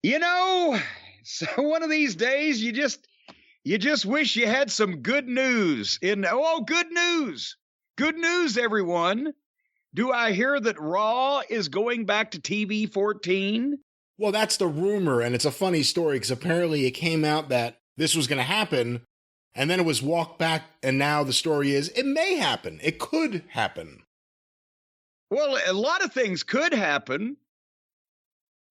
You know, so one of these days you just wish you had some good news. Good news. Good news, everyone. Do I hear that Raw is going back to TV-14? Well, that's the rumor, and it's a funny story because apparently it came out that this was going to happen, and then it was walked back, and now the story is it may happen. It could happen. Well, a lot of things could happen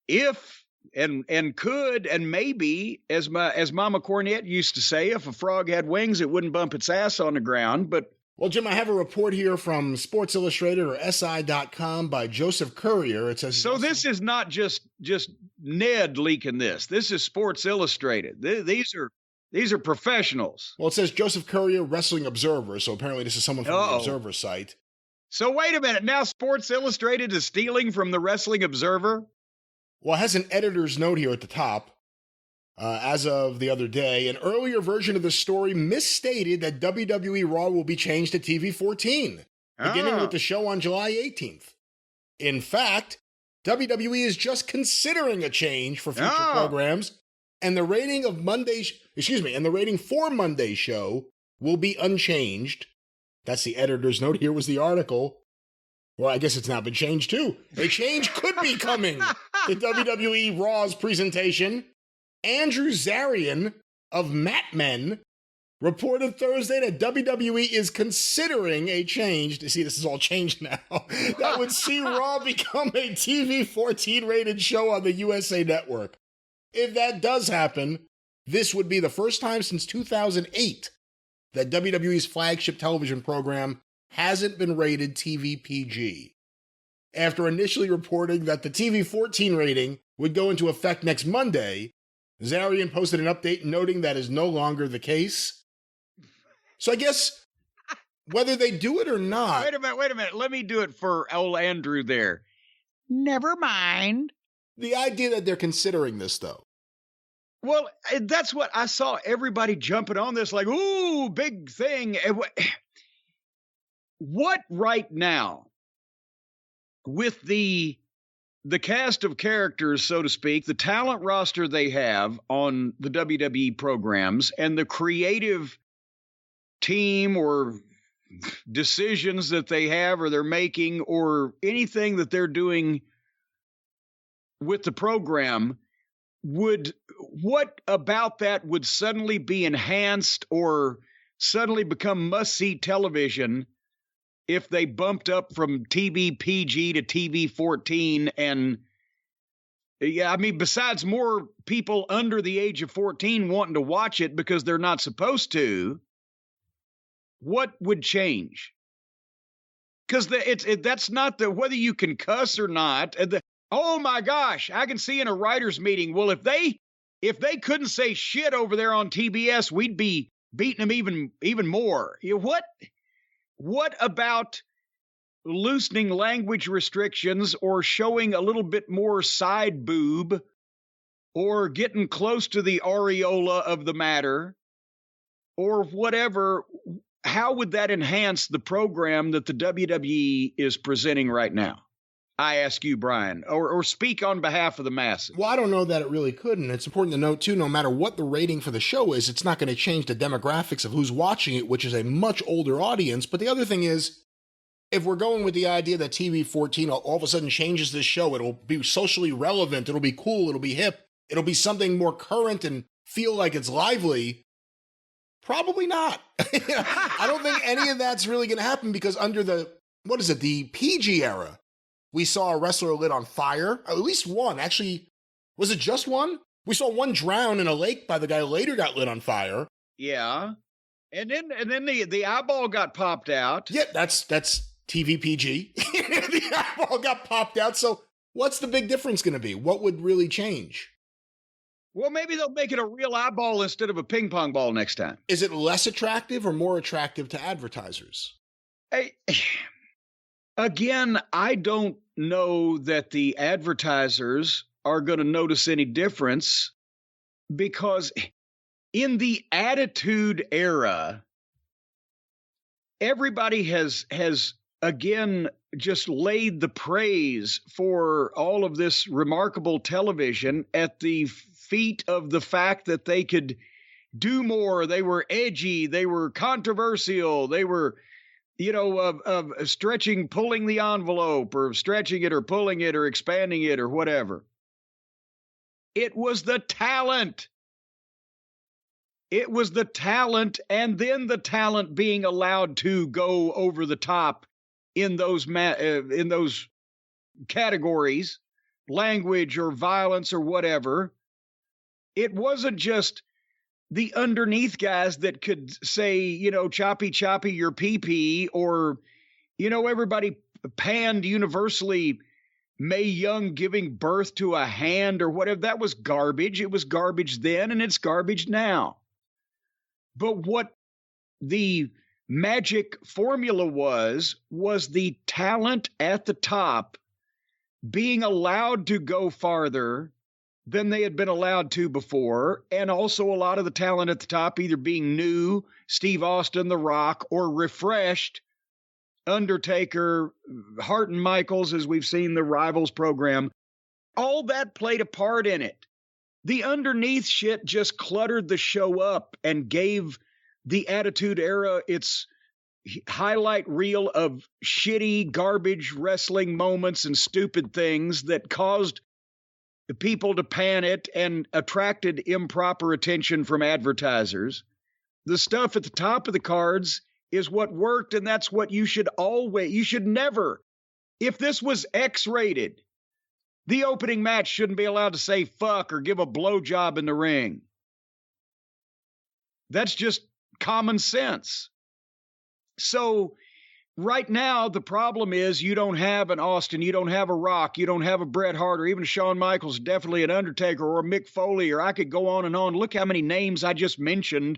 if and could and maybe, as Mama Cornette used to say, if a frog had wings, it wouldn't bump its ass on the ground. But well, Jim, I have a report here from Sports Illustrated or SI.com by Joseph Courier. It says so. This is not just Ned leaking this. This is Sports Illustrated. These are professionals. Well, it says Joseph Courier, Wrestling Observer. So apparently this is someone from the Observer site. So wait a minute. Now Sports Illustrated is stealing from the Wrestling Observer? Well, it has an editor's note here at the top. As of the other day, an earlier version of the story misstated that WWE Raw will be changed to TV-14, beginning with the show on July 18th. In fact, WWE is just considering a change for future programs, and the rating for Monday's show will be unchanged. That's the editor's note. Here was the article. Well, I guess it's now been changed too. A change could be coming to WWE Raw's presentation. Andrew Zarian of Mat Men reported Thursday that WWE is considering a change. See, this is all changed now. That would see Raw become a TV-14 rated show on the USA Network. If that does happen, this would be the first time since 2008 that WWE's flagship television program hasn't been rated TV PG. After initially reporting that the TV-14 rating would go into effect next Monday, Zarian posted an update noting that is no longer the case. So I guess whether they do it or not... Wait a minute. Let me do it for old Andrew there. Never mind. The idea that they're considering this, though. Well, that's what I saw everybody jumping on this like, ooh, big thing. What right now, with the cast of characters, so to speak, the talent roster they have on the WWE programs, and the creative team or decisions that they have or they're making or anything that they're doing with the program, what about that would suddenly be enhanced or suddenly become must-see television if they bumped up from TV PG to TV 14? And yeah, I mean, besides more people under the age of 14 wanting to watch it because they're not supposed to, what would change? Because that's not whether you can cuss or not. Oh my gosh, I can see in a writer's meeting, well, if they couldn't say shit over there on TBS, we'd be beating them even more. What about loosening language restrictions or showing a little bit more side boob or getting close to the areola of the matter or whatever? How would that enhance the program that the WWE is presenting right now? I ask you, Brian, or speak on behalf of the masses. Well, I don't know that it really could, and it's important to note, too, no matter what the rating for the show is, it's not going to change the demographics of who's watching it, which is a much older audience. But the other thing is, if we're going with the idea that TV-14 all of a sudden changes this show, it'll be socially relevant, it'll be cool, it'll be hip, it'll be something more current and feel like it's lively, probably not. I don't think any of that's really going to happen because under the PG era, we saw a wrestler lit on fire. At least one. Actually, was it just one? We saw one drown in a lake by the guy who later got lit on fire. Yeah. And then the eyeball got popped out. Yeah, that's TV PG. The eyeball got popped out. So what's the big difference going to be? What would really change? Well, maybe they'll make it a real eyeball instead of a ping pong ball next time. Is it less attractive or more attractive to advertisers? Again, I don't know that the advertisers are going to notice any difference because in the Attitude Era, everybody has again just laid the praise for all of this remarkable television at the feet of the fact that they could do more. They were edgy. They were controversial. They were, of stretching, pulling the envelope, or stretching it or pulling it or expanding it or whatever. It was the talent. It was the talent, and then the talent being allowed to go over the top in those categories, language or violence or whatever. It wasn't just the underneath guys that could say, choppy, choppy, your pee-pee, or, everybody panned universally Mae Young giving birth to a hand or whatever. That was garbage. It was garbage then, and it's garbage now. But what the magic formula was the talent at the top being allowed to go farther than they had been allowed to before, and also a lot of the talent at the top either being new, Steve Austin, The Rock, or refreshed, Undertaker, Hart and Michaels, as we've seen the Rivals program. All that played a part in it. The underneath shit just cluttered the show up and gave the Attitude Era its highlight reel of shitty, garbage wrestling moments and stupid things that caused the people to pan it and attracted improper attention from advertisers. The stuff at the top of the cards is what worked, and that's what you should never, if this was X-rated, the opening match shouldn't be allowed to say fuck or give a blowjob in the ring. That's just common sense. So right now, the problem is you don't have an Austin, you don't have a Rock, you don't have a Bret Hart, or even Shawn Michaels, definitely an Undertaker, or a Mick Foley, or I could go on and on. Look how many names I just mentioned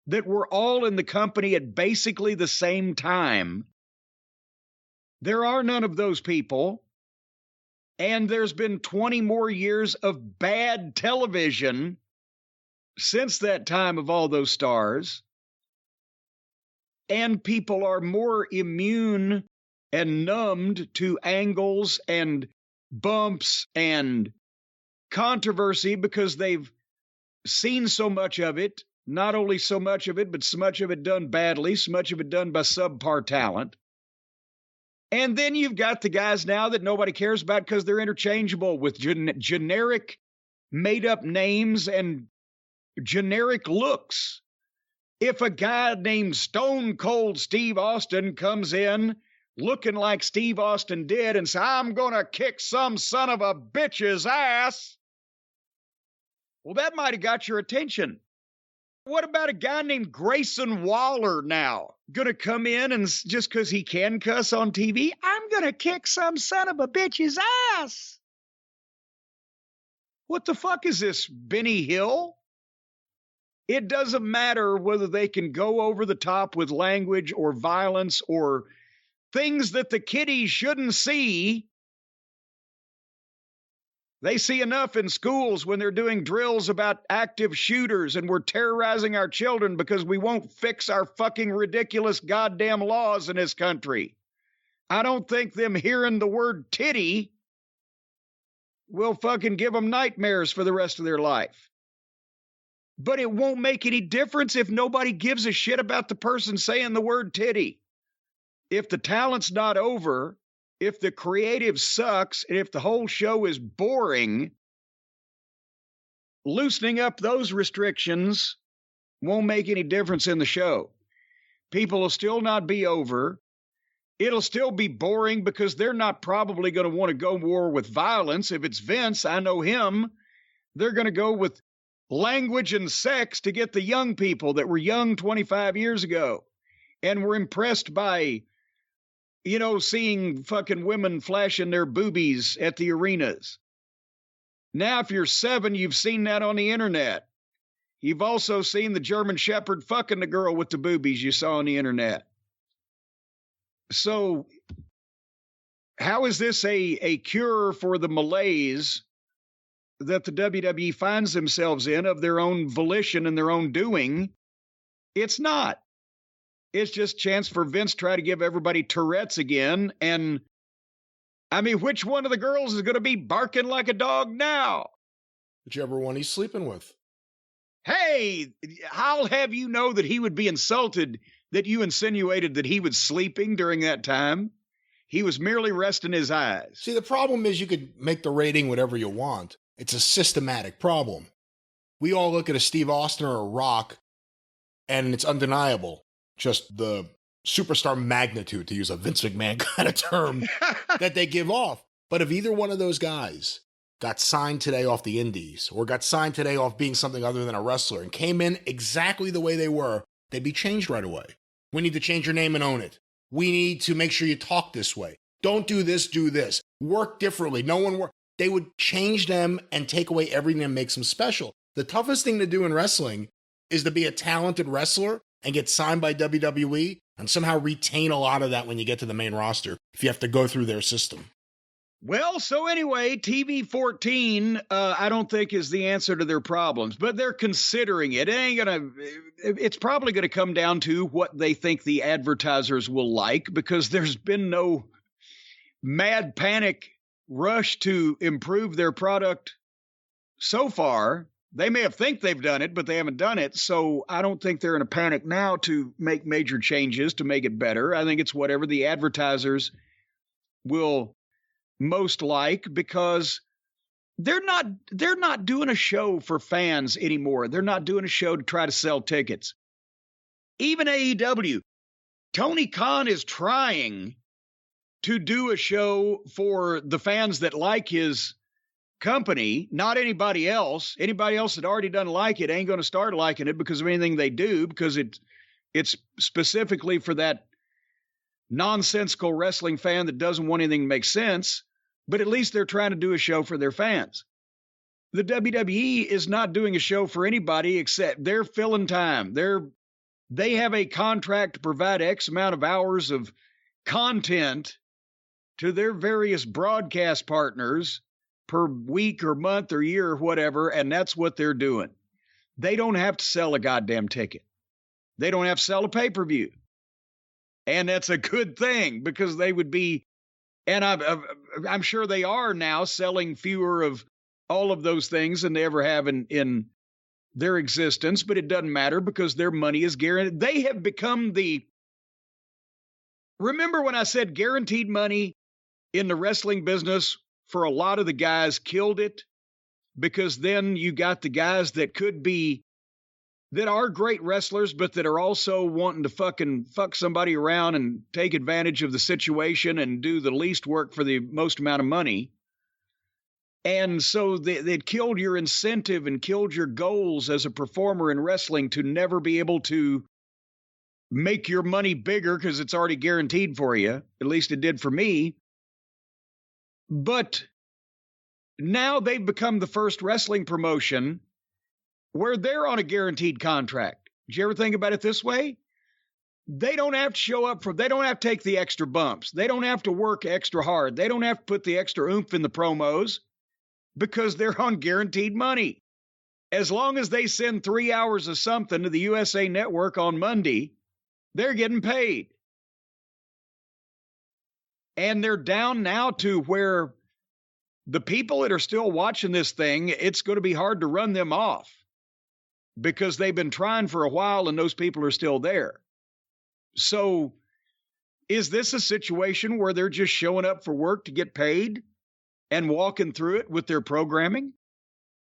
that were all in the company at basically the same time. There are none of those people. And there's been 20 more years of bad television since that time of all those stars. And people are more immune and numbed to angles and bumps and controversy because they've seen so much of it. Not only so much of it, but so much of it done badly, so much of it done by subpar talent. And then you've got the guys now that nobody cares about because they're interchangeable with generic made-up names and generic looks. If a guy named Stone Cold Steve Austin comes in looking like Steve Austin did and says, I'm going to kick some son of a bitch's ass, well, that might have got your attention. What about a guy named Grayson Waller now? Going to come in and just because he can cuss on TV, I'm going to kick some son of a bitch's ass. What the fuck is this, Benny Hill? It doesn't matter whether they can go over the top with language or violence or things that the kiddies shouldn't see. They see enough in schools when they're doing drills about active shooters and we're terrorizing our children because we won't fix our fucking ridiculous goddamn laws in this country. I don't think them hearing the word titty will fucking give them nightmares for the rest of their life. But it won't make any difference if nobody gives a shit about the person saying the word titty. If the talent's not over, if the creative sucks, and if the whole show is boring, loosening up those restrictions won't make any difference in the show. People will still not be over. It'll still be boring because they're not probably going to want to go war with violence. If it's Vince, I know him. They're going to go with language and sex to get the young people that were young 25 years ago and were impressed by seeing fucking women flashing their boobies at the arenas. Now, if you're 7, you've seen that on the internet. You've also seen the German Shepherd fucking the girl with the boobies you saw on the internet. So, how is this a cure for the malaise that the WWE finds themselves in of their own volition and their own doing? It's not. It's just a chance for Vince to try to give everybody Tourette's again and I mean, which one of the girls is going to be barking like a dog now? Whichever one he's sleeping with. Hey, I'll have you know that he would be insulted that you insinuated that he was sleeping during that time. He was merely resting his eyes. See, the problem is you could make the rating whatever you want. It's a systematic problem. We all look at a Steve Austin or a Rock, and it's undeniable. Just the superstar magnitude, to use a Vince McMahon kind of term, that they give off. But if either one of those guys got signed today off the indies or got signed today off being something other than a wrestler and came in exactly the way they were, they'd be changed right away. We need to change your name and own it. We need to make sure you talk this way. Don't do this, do this. Work differently. No one work. They would change them and take away everything that makes them special. The toughest thing to do in wrestling is to be a talented wrestler and get signed by WWE and somehow retain a lot of that when you get to the main roster if you have to go through their system. Well, so anyway, TV-14, I don't think is the answer to their problems, but they're considering it. It's probably going to come down to what they think the advertisers will like, because there's been no mad panic rush to improve their product so far. They may have think they've done it, but they haven't done it. So I don't think they're in a panic now to make major changes to make it better. I think it's whatever the advertisers will most like, because they're not doing a show for fans anymore. They're not doing a show to try to sell tickets. Even AEW, Tony Khan is trying to do a show for the fans that like his company, not anybody else. Anybody else that already doesn't like it ain't going to start liking it because of anything they do, because it's specifically for that nonsensical wrestling fan that doesn't want anything to make sense. But at least they're trying to do a show for their fans. The WWE is not doing a show for anybody except they're filling time. They have a contract to provide X amount of hours of content to their various broadcast partners per week or month or year or whatever, and that's what they're doing. They don't have to sell a goddamn ticket. They don't have to sell a pay-per-view. And that's a good thing, because they would be, and I'm sure they are now, selling fewer of all of those things than they ever have in their existence, but it doesn't matter because their money is guaranteed. They have become remember when I said guaranteed money in the wrestling business for a lot of the guys killed it, because then you got the guys that are great wrestlers, but that are also wanting to fucking fuck somebody around and take advantage of the situation and do the least work for the most amount of money. And so they'd killed your incentive and killed your goals as a performer in wrestling to never be able to make your money bigger because it's already guaranteed for you. At least it did for me. But now they've become the first wrestling promotion where they're on a guaranteed contract. Did you ever think about it this way? They don't have to show up they don't have to take the extra bumps. They don't have to work extra hard. They don't have to put the extra oomph in the promos because they're on guaranteed money. As long as they send 3 hours of something to the USA Network on Monday, they're getting paid. And they're down now to where the people that are still watching this thing, it's going to be hard to run them off, because they've been trying for a while and those people are still there. So is this a situation where they're just showing up for work to get paid and walking through it with their programming?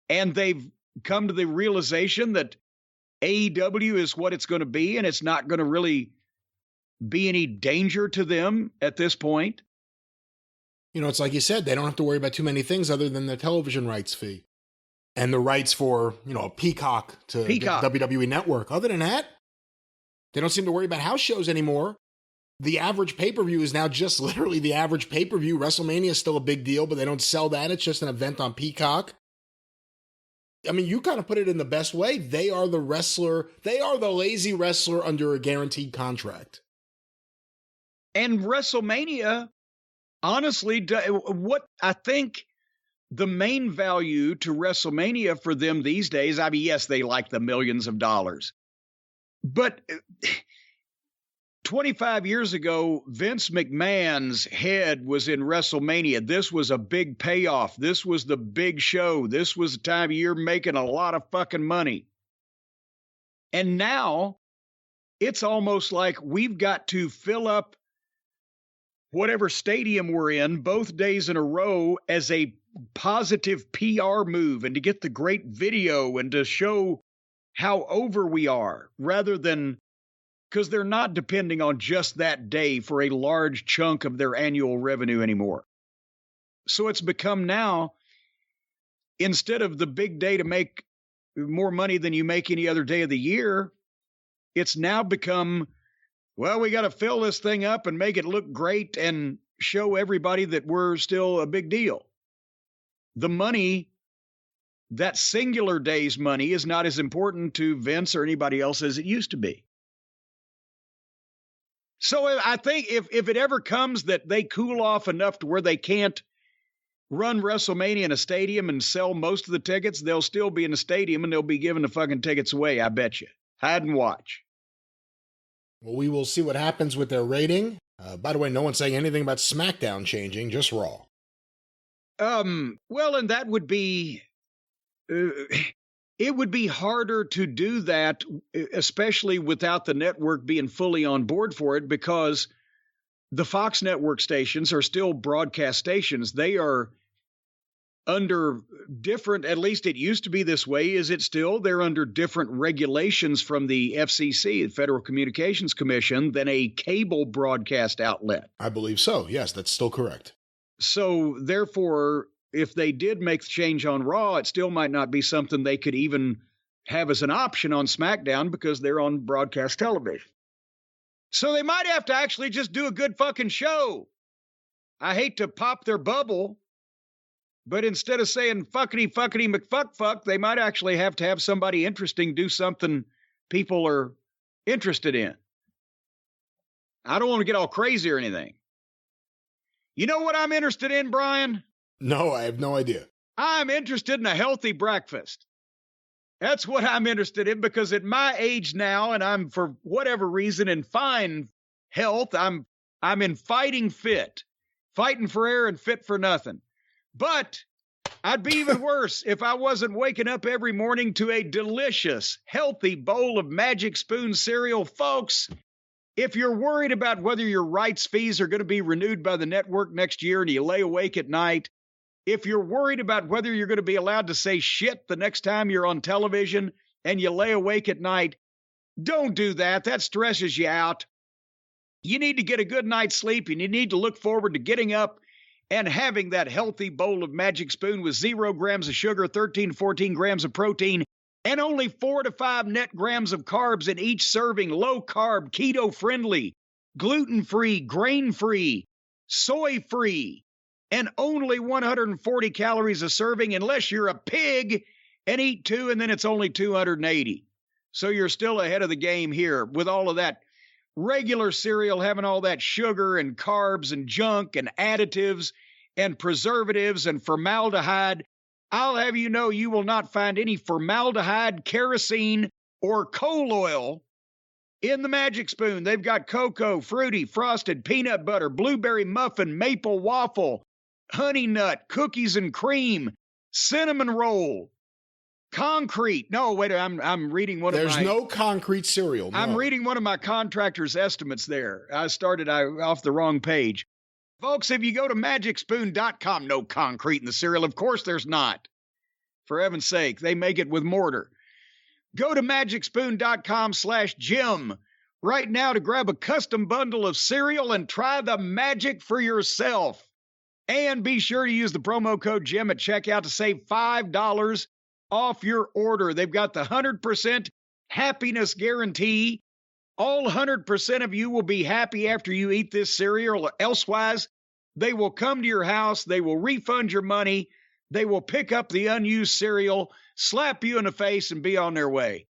And they've come to the realization that AEW is what it's going to be, and it's not going to really be any danger to them at this point. You know, it's like you said, they don't have to worry about too many things other than the television rights fee and the rights for, a Peacock to the WWE Network. Other than that, they don't seem to worry about house shows anymore. The average pay-per-view is now just literally the average pay-per-view. WrestleMania is still a big deal, but they don't sell that. It's just an event on Peacock. I mean, you kind of put it in the best way. They are the wrestler. They are the lazy wrestler under a guaranteed contract. And WrestleMania, honestly, what I think the main value to WrestleMania for them these days, I mean, yes, they like the millions of dollars, but 25 years ago, Vince McMahon's head was in WrestleMania. This was a big payoff. This was the big show. This was the time of year making a lot of fucking money. And now it's almost like we've got to fill up whatever stadium we're in both days in a row as a positive PR move and to get the great video and to show how over we are, rather than, because they're not depending on just that day for a large chunk of their annual revenue anymore. So it's become now, instead of the big day to make more money than you make any other day of the year, it's now become, well, we got to fill this thing up and make it look great and show everybody that we're still a big deal. The money, that singular day's money, is not as important to Vince or anybody else as it used to be. So I think if it ever comes that they cool off enough to where they can't run WrestleMania in a stadium and sell most of the tickets, they'll still be in the stadium and they'll be giving the fucking tickets away, I bet you. Hide and watch. Well, we will see what happens with their rating. By the way, no one's saying anything about SmackDown changing, just Raw. Well, and that would be, it would be harder to do that, especially without the network being fully on board for it, because the Fox network stations are still broadcast stations. They are under different, at least it used to be this way. Is it still? They're under different regulations from the FCC, the Federal Communications Commission, than a cable broadcast outlet. I believe so. Yes, that's still correct. So therefore, if they did make the change on Raw, it still might not be something they could even have as an option on SmackDown because they're on broadcast television. So they might have to actually just do a good fucking show. I hate to pop their bubble, but instead of saying fuckity McFuck, they might actually have to have somebody interesting do something people are interested in. I don't want to get all crazy or anything. You know what I'm interested in, Brian? No, I have no idea. I'm interested in a healthy breakfast. That's what I'm interested in, because at my age now, and I'm, for whatever reason, in fine health, I'm in fighting fit, fighting for air and fit for nothing. But I'd be even worse if I wasn't waking up every morning to a delicious, healthy bowl of Magic Spoon cereal. Folks, if you're worried about whether your rights fees are going to be renewed by the network next year and you lay awake at night, if you're worried about whether you're going to be allowed to say shit the next time you're on television and you lay awake at night, don't do that. That stresses you out. You need to get a good night's sleep, and you need to look forward to getting up and having that healthy bowl of Magic Spoon with 0 grams of sugar, 13, 14 grams of protein, and only 4 to 5 net grams of carbs in each serving. Low carb, keto friendly, gluten-free, grain-free, soy-free, and only 140 calories a serving, unless you're a pig and eat 2, and then it's only 280. So you're still ahead of the game here with all of that regular cereal having all that sugar and carbs and junk and additives and preservatives and formaldehyde. I'll have you know, you will not find any formaldehyde, kerosene, or coal oil in the Magic Spoon. They've got cocoa, fruity, frosted, peanut butter, blueberry muffin, maple waffle, honey nut, cookies and cream, cinnamon roll, concrete. No, wait, I'm reading one of my... There's no concrete cereal. No. I'm reading one of my contractor's estimates there. I started off the wrong page. Folks, if you go to magicspoon.com, no concrete in the cereal. Of course there's not. For heaven's sake, they make it with mortar. Go to magicspoon.com/Jim right now to grab a custom bundle of cereal and try the magic for yourself. And be sure to use the promo code Jim at checkout to save $5 off your order. They've got the 100% happiness guarantee. All 100% of you will be happy after you eat this cereal. Elsewise, they will come to your house. They will refund your money. They will pick up the unused cereal, slap you in the face, and be on their way.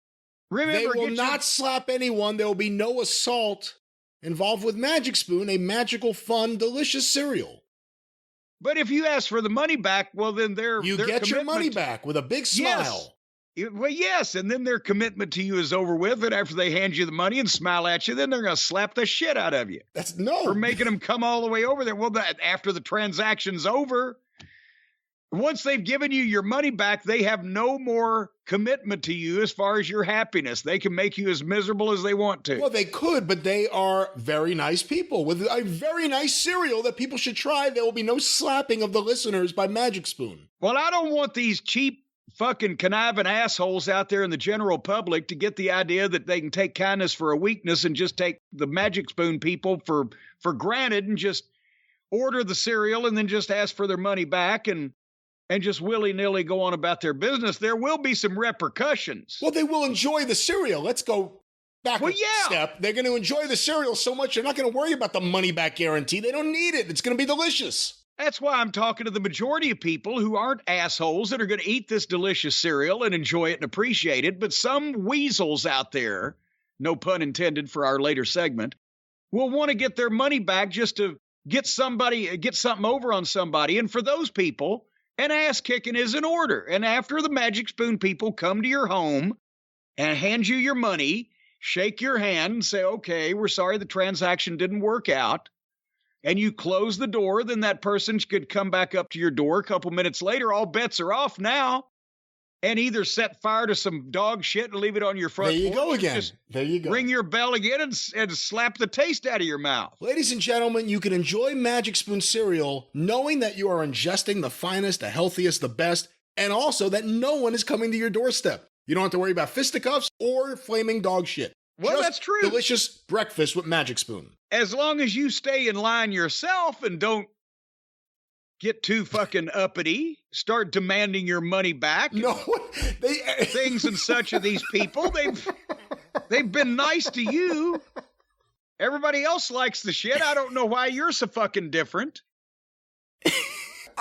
Remember, they will not slap anyone. There will be no assault involved with Magic Spoon, a magical, fun, delicious cereal. But if you ask for the money back, well, then you get your money back with a big smile. Yes. Well, yes, and then their commitment to you is over with, and after they hand you the money and smile at you, then they're going to slap the shit out of you. That's no. For making them come all the way over there. Well, after the transaction's over, once they've given you your money back, they have no more commitment to you as far as your happiness. They can make you as miserable as they want to. Well, they could, but they are very nice people with a very nice cereal that people should try. There will be no slapping of the listeners by Magic Spoon. Well, I don't want these cheap fucking conniving assholes out there in the general public to get the idea that they can take kindness for a weakness and just take the Magic Spoon people for granted and just order the cereal and then just ask for their money back and just willy-nilly go on about their business. There will be some repercussions. Well, they will enjoy the cereal. Let's go back a step. They're going to enjoy the cereal so much they're not going to worry about the money-back guarantee. They don't need it. It's going to be delicious. That's why I'm talking to the majority of people who aren't assholes that are going to eat this delicious cereal and enjoy it and appreciate it. But some weasels out there, no pun intended for our later segment, will want to get their money back just to get something over on somebody. And for those people, an ass kicking is in order. And after the Magic Spoon people come to your home and hand you your money, shake your hand and say, okay, we're sorry the transaction didn't work out, and you close the door, then that person could come back up to your door a couple minutes later. All bets are off now, and either set fire to some dog shit and leave it on your front porch. There you go again. There you go. Ring your bell again and slap the taste out of your mouth. Ladies and gentlemen, you can enjoy Magic Spoon cereal knowing that you are ingesting the finest, the healthiest, the best, and also that no one is coming to your doorstep. You don't have to worry about fisticuffs or flaming dog shit. Well, Just that's true. Delicious breakfast with Magic Spoon. As long as you stay in line yourself and don't get too fucking uppity, start demanding your money back. No, things and such of these people. They've been nice to you. Everybody else likes the shit. I don't know why you're so fucking different.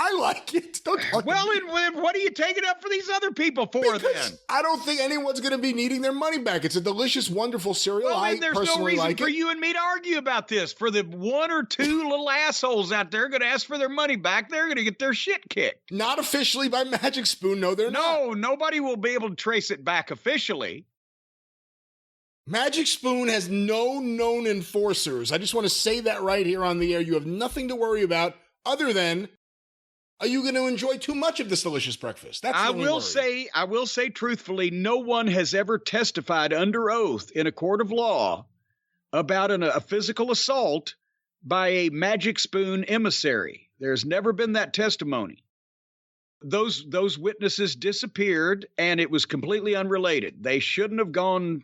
I like it. Don't talk well, and what are you taking up for these other people for then? I don't think anyone's going to be needing their money back. It's a delicious, wonderful cereal. Well, and there's no reason for you and me to argue about this. For the one or two little assholes out there going to ask for their money back, they're going to get their shit kicked. Not officially by Magic Spoon. No, they're not. No, nobody will be able to trace it back officially. Magic Spoon has no known enforcers. I just want to say that right here on the air. You have nothing to worry about other than, are you going to enjoy too much of this delicious breakfast? That's I will say truthfully, no one has ever testified under oath in a court of law about a physical assault by a Magic Spoon emissary. There's never been that testimony. Those witnesses disappeared, and it was completely unrelated. They shouldn't have gone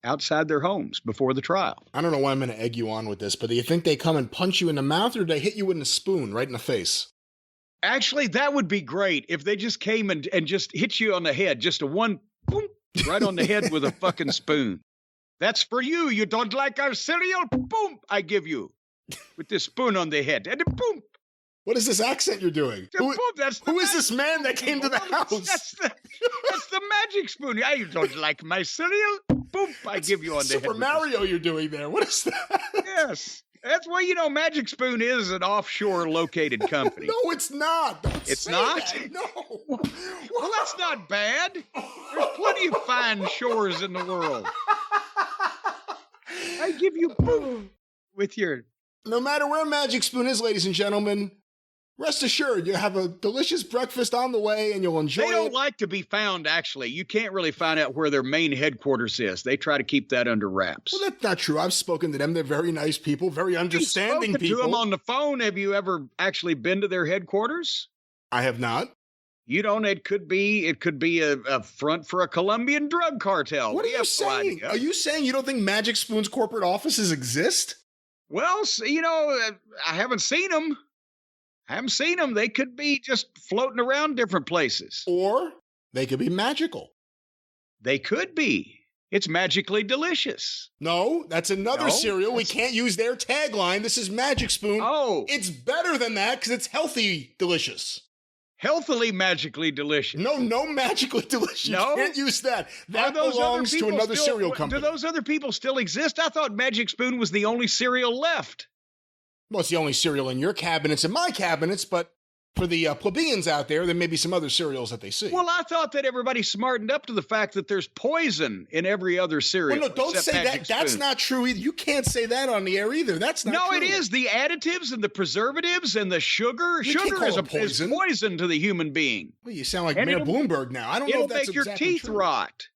outside their homes before the trial. I don't know why I'm going to egg you on with this, but do you think they come and punch you in the mouth, or do they hit you with a spoon right in the face? Actually, that would be great if they just came and just hit you on the head, just a one, boom, right on the head with a fucking spoon. That's for you. You don't like our cereal? Boom, I give you. With this spoon on the head. And boom. What is this accent you're doing? Who is this man that came to the house? That's the Magic Spoon. Yeah, you don't like my cereal? Boom, I give you on the head. Super Mario you're doing there. What is that? Yes. That's why, Magic Spoon is an offshore located company. No, it's not. It's not? That. No. Well, that's not bad. There's plenty of fine shores in the world. I give you boom with your... No matter where Magic Spoon is, ladies and gentlemen, rest assured, you have a delicious breakfast on the way and you'll enjoy it. They don't like to be found, actually. You can't really find out where their main headquarters is. They try to keep that under wraps. Well, that's not true. I've spoken to them. They're very nice people, very understanding people. You've spoken to them on the phone. Have you ever actually been to their headquarters? I have not. You don't. It could be a front for a Colombian drug cartel. What are you saying? Are you saying you don't think Magic Spoon's corporate offices exist? Well, I haven't seen them. They could be just floating around different places. Or they could be magical. They could be. It's magically delicious. No, that's another cereal. We can't use their tagline. This is Magic Spoon. Oh. It's better than that because it's healthy delicious. Healthily magically delicious. No magically delicious. No? You can't use that. That belongs to another cereal company. Do those other people still exist? I thought Magic Spoon was the only cereal left. Well, it's the only cereal in your cabinets and my cabinets, but for the plebeians out there than maybe some other cereals that they see. Well, I thought that everybody smartened up to the fact that there's poison in every other cereal. Well, no, don't say that. That's not true either. You can't say that on the air either. That's not true. No, it is. The additives and the preservatives and the sugar. Sugar is poison to the human being. Well, you sound like Mayor Bloomberg now. I don't know if that's exactly true. It'll make your teeth rot.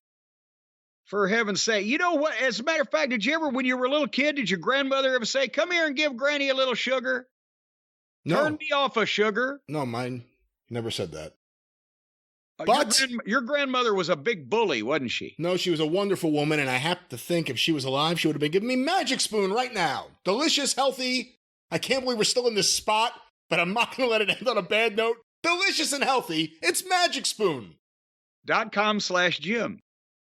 For heaven's sake. You know what? As a matter of fact, did you ever, when you were a little kid, did your grandmother ever say, come here and give Granny a little sugar? No. Turn me off of sugar. No, mine never said that. But your grandmother was a big bully, wasn't she? No, she was a wonderful woman, and I have to think if she was alive, she would have been giving me Magic Spoon right now. Delicious, healthy. I can't believe we're still in this spot, but I'm not going to let it end on a bad note. Delicious and healthy. It's Magic Spoon. .com/Jim.